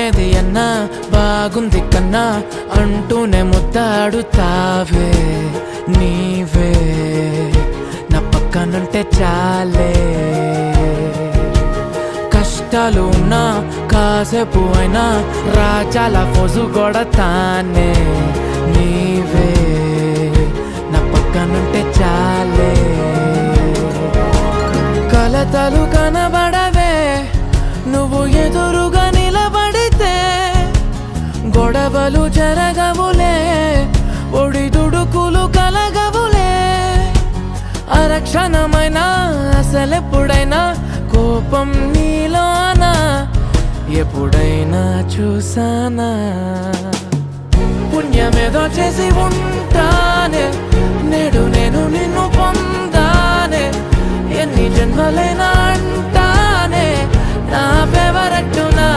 ఏది అన్నా బాగుంది కన్నా అంటూనే ముద్దాడుతావే నీవే నా పక్కనుంటే చాలే. కష్టాలు ఉన్నా కాసేపు అయినా రాజాల ఫోజు కొడతానే నీవే నా పక్కనుంటే చాలే. కలతలు కనబడవే నువ్వు ఎదురుగా నిలబడితే, గొడవలు జరగవులే ఒడిదుడుకులు కలగవులే. అరక్షణమైనా అసలెప్పుడైనా కోపం నీలోనా ఎప్పుడైనా చూసానా? పుణ్యమేదో చేసి ఉంటానే నేడు నేను నిన్ను పొందానే. ఎన్ని జన్మలైనా అంటానే నా ఫేవరెట్ నా